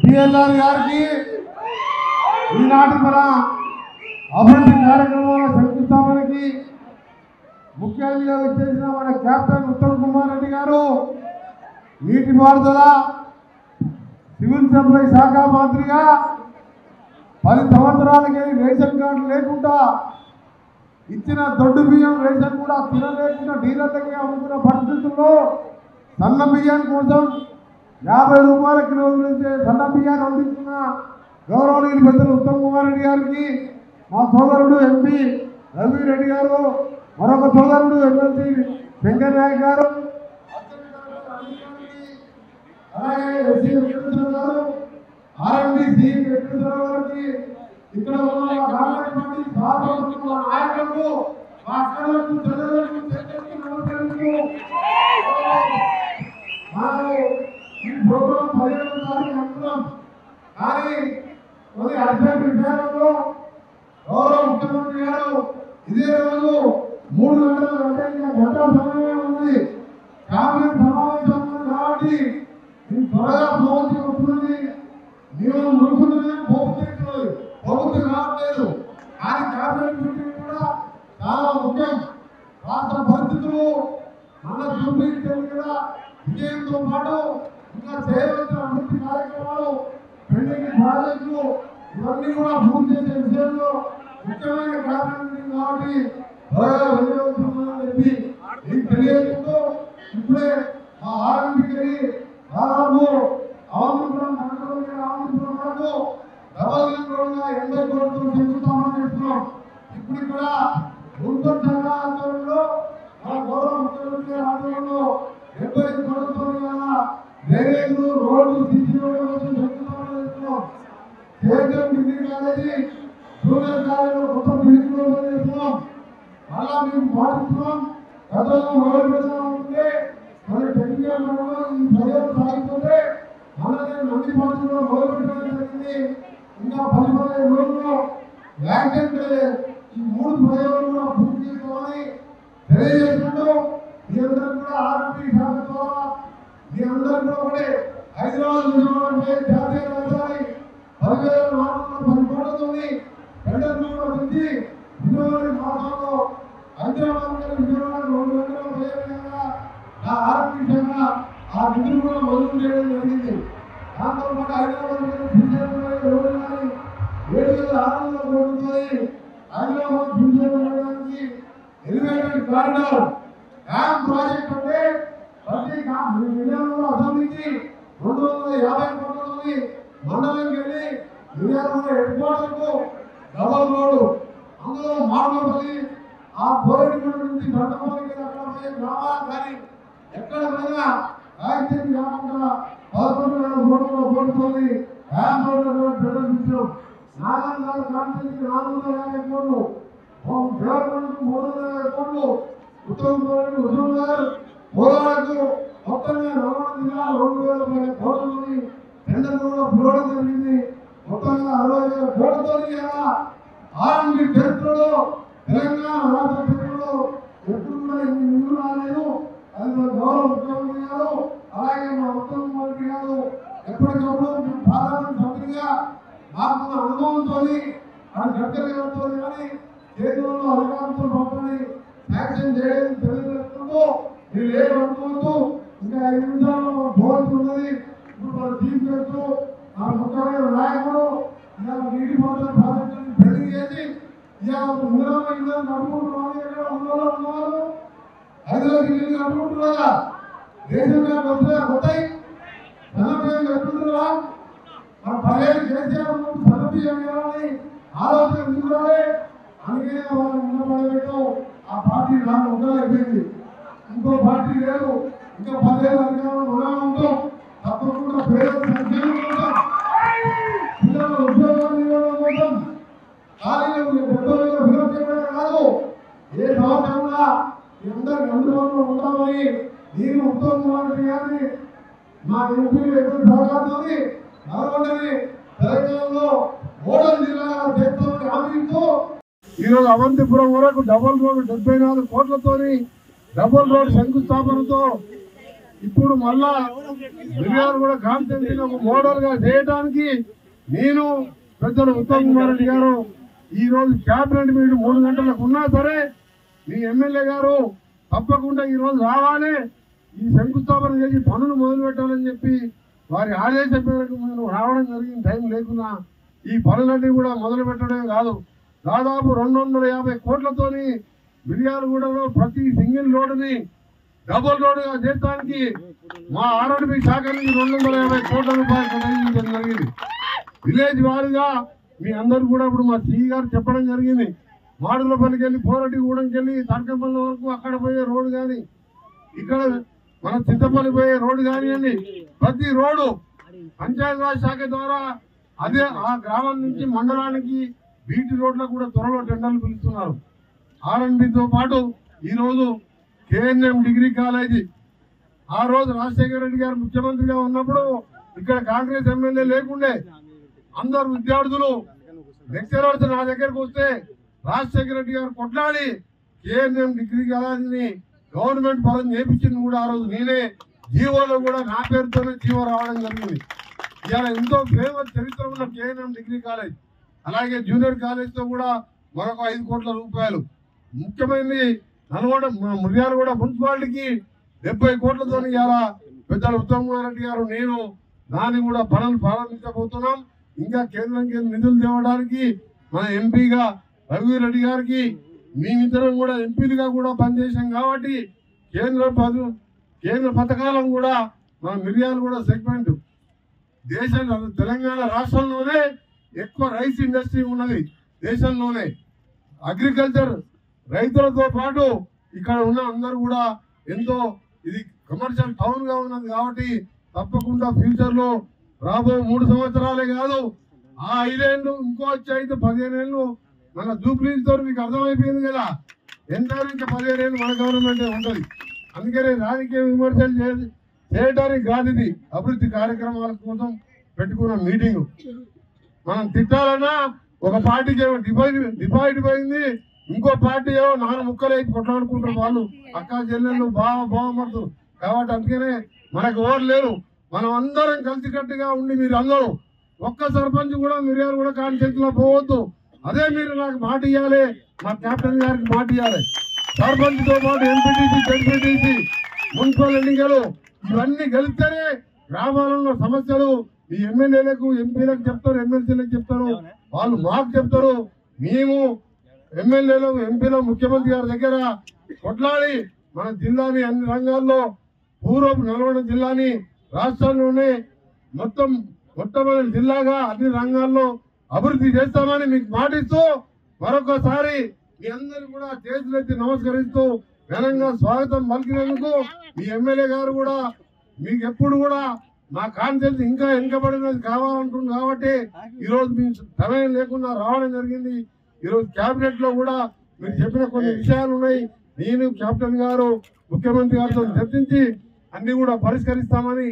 BLR గారికి ఈనాటి మన అభివృద్ధి కార్యక్రమాల శంకుస్థాపనకి ముఖ్య అతిథిగా వచ్చేసిన మన కెప్టెన్ ఉత్తమ్ కుమార్ రెడ్డి గారు నీటిపారుదల సివిల్ సప్లై శాఖ మంత్రిగా 10 సంవత్సరాలకి రేషన్ కార్డు లేకుండా ఇచ్చిన దొడ్డు బియ్యం రేషన్ కూడా తినలేకుండా డీలర్లకి అమ్ముతున్న పరిస్థితుల్లో సన్న బియ్యం కోసం 50 రూపాయల కిలో సన్న బియ్యాన్ని అందిస్తున్న గౌరవనీయులు పెద్దలు ఉత్తమ్ కుమార్ రెడ్డి గారికి మా సోదరుడు ఎంపీ రవిరెడ్డి గారు, మరొక సోదరుడు ఎమ్మెల్సీ శంకర్ నాయక్ గారు, అలాగే ఎస్సీ వెంకటేశ్వర గారు, ఆర్ఎండిసి వెంకటేశ్వర గారికి, ఇక్కడ ఉన్న రాజకీయ పార్టీ నాయకులకు, మా అక్కలకు, చెల్లెలకు, చెల్లెలకు నమస్కరిస్తూ ఈ ప్రోగ్రాం 15వ తారీఖు అనుకున్నాం. కానీ కొన్ని అర్జెంట్ విషయాలలో గౌరవ ముఖ్యమంత్రి గారు ఇదే రోజు 3 గంటల సమయం ఉంది, కేబినెట్ సమావేశం ఉంది కాబట్టి ఇది త్వరగా ప్రభుత్వం వస్తుంది. నేను మునుకుంటున్నా ప్రభుత్వం కావట్లేదు. కానీ కేబినెట్ మీటింగ్ కూడా చాలా ముఖ్యం. రాష్ట్ర పరిస్థితులు మన చూపించారు కదా. విజయంతో పాటు ఇంకా చేయవలసిన అభివృద్ధి కార్యక్రమాలు, పెండింగ్ ప్రాజెక్టులు ఇవన్నీ కూడా పూర్తి చేసే విషయంలో ముఖ్యమైన కేబినెట్ కాబట్టి త్వరగా వెళ్ళవలసిందని చెప్పి మీకు తెలియజేస్తూ ఇప్పుడే మా ఆర్ఎంపీకి దాదాపు ఆంధ్రపురం వరకు డబల్ లింక్ రోడ్గా 80 కోట్లతో శంకుస్థాపన చేస్తున్నాం. ఇప్పుడు ఇక్కడ గుంటూరు జిల్లా ఆధ్వర్యంలో మన గౌరవ ముఖ్యమంత్రి ఆధ్వర్యంలో 75 కోట్లతో డ్రైనేజీలు, రోడ్లు, సీసీ రోడ్ల కోసం శంకుస్థాపన చేస్తున్నాం. కేంద్రం డిగ్రీ కాలేజీ, జూనియర్ కాలేజీలో కొత్త బిల్డింగ్ రోడ్లు చేస్తున్నాం. మళ్ళా మేము పాటిస్తున్నాం. గతంలో మొదలు పెడతామంటే మన టెక్నికల్ ఈ ప్రజలు సాగిపోతే మనకి నంది పాటిలో మొదలు పెట్టడం జరిగింది. ఇంకా 10-15 రోజుల్లో యాక్సిడెంట్ ఈ 3 ప్రయోగాలు కూడా పూర్తి చేసుకోవాలని తెలియజేస్తుంటూ మీ అందరూ కూడా ఆర్ఎంపీ శాఖ ద్వారా మీ అందరూ కూడా ఒకటే హైదరాబాద్ నిజామాబాద్ జాతీయ రాజధాని 10,410 కోట్లతో టెండర్లు కూడా పెంచి ఫిబ్రవరి మాసంలో హైదరాబాద్ విజయవాడ 2 గంటల విధంగా నా ఆర్ఎంపీ శాఖ ఆ నిధులు కూడా మంజూరు చేయడం జరిగింది. దాంతో పాటు హైదరాబాద్ రోడ్డు కానీ 7,600 కోట్లతో హైదరాబాద్ చేయడానికి ఎలివేటెడ్ కారిడార్ డ్యామ్ ప్రాజెక్ట్ అంటే ప్రతి విజయనగరం అసెంబ్లీకి 250 కోట్లతో మండలంకి వెళ్ళి విజయనగరం హెడ్ క్వార్టర్కు డబల్ రోడ్డు, అందులో మామూలు ఆ పోరాటం నుంచి దండపల్లికి అక్కడ పోయే గ్రామాలు కానీ ఎక్కడ పోయినా యాక్సిడెంట్ కాకుండా 11,000 కోట్ల కోట్లతోని డ్యామ్ రోడ్డు ప్రదర్శించాం. నాగార్జున కాన్స్టిట్యూన్సీకి 450 కోట్లు, దేవరకొండకు 350 కోట్లు, ఉత్తమ్ గారు పోరాటకు మొత్తంగా నల్గొండ జిల్లా 2,000 కోట్లతోని టెండర్ కూడా పిలవడం జరిగింది. మొత్తంగా 60,000 కోట్లతోని ఆర్ఎంపీ చరిత్రలో తెలంగాణ రాష్ట్ర చరిత్రలో ఎప్పుడు కూడా ఇన్ని నిధులు రాలేదు. అది మా గౌరవ ముఖ్యమంత్రి గారు, అలాగే మా ఉత్తమ్ కుమార్ గారు ఎప్పటికప్పుడు పార్లమెంట్ సభ్యులుగా మాకున్న అనుభవంతో అది గడ్కరీతో కానీ కేంద్రంలో అధికారంతో పంపని శాంక్షన్ చేయడం తెలియజేస్తుందో మీరు ఏమనుకోవద్దు. ఇంకా 5 నిమిషాల్లో పోవాల్సి ఉన్నది. ఇప్పుడు మన చీఫ్ గెస్ట్ మన ముఖ్యమైన నాయకుడు ఇలా నీటిపారుదల ప్రాజెక్టుని పెళ్లి చేసి ఇలా ఇందులో నడుపుకుంటున్నారు. ఎక్కడ ఉన్నవారు 5 ఇల్లు నడుపుకుంటున్నారా? రేషన్ కార్డు వస్తాయి, సన్నబియ్యం ఎట్లుంటున్నా మన 10 ఏళ్ళు కేసీఆర్ సన్నబియ్యం ఇవ్వాలని ఆలోచన ఎందుకురాలే. అందుకే వాళ్ళు ఉండబడబెట్టాం. ఆ పార్టీ నాకు ఉండలేకపోయింది. ఇంకో పార్టీ లేదు. ఇంకా 10 ఏళ్ళ అధికారంలో ఉంటాం. తప్పకుండా పేరు సంక్షేమం కోసం, పిల్లల ఉద్యోగాలు ఇవ్వడం కోసం, ఖాళీలు పెద్దలుగా ఫిలప్ చేయడమే కాదు, ఏ సంవత్సరంగా అందరికి అందుబాటులో ఉంటామని నేను ఉత్తమ్ కుమార్ రెడ్డి గారిని మా ఎంపీలు ఎదురు సహకారంతో నల్గొండని తెలంగాణలో మోడల్ జిల్లాగా చేస్తామని హామీతో ఈరోజు అవంతిపురం వరకు డబల్ రోడ్ 74 కోట్లతో డబల్ రోడ్ శంకుస్థాపనతో ఇప్పుడు మళ్ళా మిర్యాలు కూడా కాన్స్టిట్యూన్సీని ఒక మోడల్ గా చేయడానికి నేను పెద్దలు ఉత్తమ్ కుమార్ రెడ్డి గారు ఈ రోజు క్యాబినెట్ మీటింగ్ 3 గంటలకు ఉన్నా సరే మీ ఎమ్మెల్యే గారు తప్పకుండా ఈ రోజు రావాలి, ఈ శంకుస్థాపన చేసి పనులు మొదలు పెట్టాలని చెప్పి వారి ఆదేశం మేరకు మేము రావడం జరిగిన టైం లేకున్నా ఈ పనులన్నీ కూడా మొదలు పెట్టడమే కాదు, దాదాపు 250 కోట్లతోని మిర్యాలగూడలో ప్రతి సింగిల్ రోడ్డుని డబుల్ రోడ్డుగా చేయడానికి మా ఆర్ఎండ్బి శాఖ నుంచి 250 కోట్ల రూపాయలు కేటాయించడం జరిగింది. విలేజ్ వారీగా మీ అందరూ కూడా ఇప్పుడు మా సిఈ గారు చెప్పడం జరిగింది. మాడుగులపల్లికి వెళ్ళి పోరటిగూడెంకి వెళ్ళి తడకపల్లి వరకు అక్కడ పోయే రోడ్డు కానీ, ఇక్కడ మన చింతపల్లి పోయే రోడ్డు కానివ్వండి, ప్రతి రోడ్డు పంచాయతీరాజ్ శాఖ ద్వారా అదే ఆ గ్రామం నుంచి మండలానికి బీటీ రోడ్లకు కూడా త్వరలో టెండర్లు పిలుస్తున్నారు. ఆర్ఎండ్బితో పాటు ఈరోజు కేఎన్ఎం డిగ్రీ కాలేజీ ఆ రోజు రాజశేఖర రెడ్డి గారు ముఖ్యమంత్రిగా ఉన్నప్పుడు ఇక్కడ కాంగ్రెస్ ఎమ్మెల్యే లేకుండే అందరు విద్యార్థులు లెక్చరర్స్ నా దగ్గరకు వస్తే రాజశేఖర రెడ్డి గారు కొట్లాడి కేఎన్ఎం డిగ్రీ కాలేజీని గవర్నమెంట్ పరం చేపించింది కూడా ఆ రోజు నేనే. జీవోలో కూడా నా పేరుతోనే జీవో రావడం జరిగింది. ఇవాళ ఎంతో ఫేమస్ చరిత్ర ఉన్న కేఎన్ఎం డిగ్రీ కాలేజ్, అలాగే జూనియర్ కాలేజ్తో కూడా మరొక 5 కోట్ల రూపాయలు. ముఖ్యమైనది మిర్యాలగూడ మున్సిపాలిటీకి 70 కోట్లతో ఇవాళ పెద్దలు ఉత్తమ్ కుమార్ రెడ్డి గారు నేను దాన్ని కూడా పనులు ప్రారంభించబోతున్నాం. ఇంకా కేంద్రంకి నిధులు తేవడానికి మన ఎంపీగా రఘువీర్ రెడ్డి గారికి మేమిద్దరం కూడా ఎంపీలుగా కూడా పనిచేసాం కాబట్టి కేంద్ర పథకాలను కూడా మన మిర్యాలగూడ సెగ్మెంట్ దేశంలో తెలంగాణ రాష్ట్రంలోనే ఎక్కువ రైస్ ఇండస్ట్రీ ఉన్నది దేశంలోనే. అగ్రికల్చర్ రైతులతో పాటు ఇక్కడ ఉన్న అందరూ కూడా ఎంతో ఇది కమర్షియల్ టౌన్ గా ఉన్నది కాబట్టి తప్పకుండా ఫ్యూచర్ లో రాబో 3 సంవత్సరాలే కాదు ఆ 5 ఏళ్ళు ఇంకో వచ్చి 15 ఏళ్ళు మన జూబ్లీతో మీకు అర్థమైపోయింది కదా, ఎంత ఇంకా 15 ఏళ్ళు మన గవర్నమెంటే ఉంటుంది. అందుకనే రాజకీయ విమర్శలు చేయడానికి కాదు, ఇది అభివృద్ధి కార్యక్రమాల కోసం పెట్టుకున్న మీటింగ్. మనం తిట్టాలన్నా ఒక పార్టీకి ఏమో డివైడ్ పోయింది, ఇంకో పార్టీ ఏమో 4 ముక్కలు అయితే కొట్లాడుకుంటారు వాళ్ళు అక్క చెల్లెళ్ళు బాగుపడుతున్నారు కాబట్టి అందుకనే మనకు ఎవరు లేరు. మనం అందరం కలిసికట్టుగా ఉండి మీరు అందరూ ఒక్క సర్పంచ్ కూడా మిర్యాలు కూడా కాన్స్టిట్యూన్సీలో పోవద్దు. అదే మీరు నాకు మాట ఇవ్వాలి, మా కెప్టెన్ గారికి మాట ఇవ్వాలి. సర్పంచ్తో పాటు ఎంపీటీసీ జడ్పీటీసీ మున్సిపల్ ఎన్నికలు ఇవన్నీ గెలిస్తేనే గ్రామాలలో సమస్యలు ఈ ఎమ్మెల్యేలకు ఎంపీలకు చెప్తారు, ఎమ్మెల్సీలకు చెప్తారు, వాళ్ళు మాకు చెప్తారు. మేము ఎమ్మెల్యేలు ఎంపీలు ముఖ్యమంత్రి గారి దగ్గర కొట్లాడి మన జిల్లాని అన్ని రంగాల్లో పూర్వపు నల్గొండ జిల్లాని రాష్ట్రంలోనే మొట్టమొదటి జిల్లాగా అన్ని రంగాల్లో అభివృద్ధి చేస్తామని మీకు మాటిస్తూ మరొకసారి మీ అందరూ కూడా చేతులెత్తి నమస్కరిస్తూ ఘనంగా స్వాగతం పలికినందుకు మీ ఎమ్మెల్యే గారు కూడా మీకు ఎప్పుడు కూడా మా కాన్ఫిడెన్స్ ఇంకా వెనుకబడినది కావాలంటుంది కాబట్టి ఈరోజు మీ సమయం లేకుండా రావడం జరిగింది. ఈరోజు క్యాబినెట్ లో కూడా మీరు చెప్పిన కొన్ని విషయాలు ఉన్నాయి, నేను కెప్టెన్ గారు ముఖ్యమంత్రి గారితో చర్చించి అన్ని కూడా పరిష్కరిస్తామని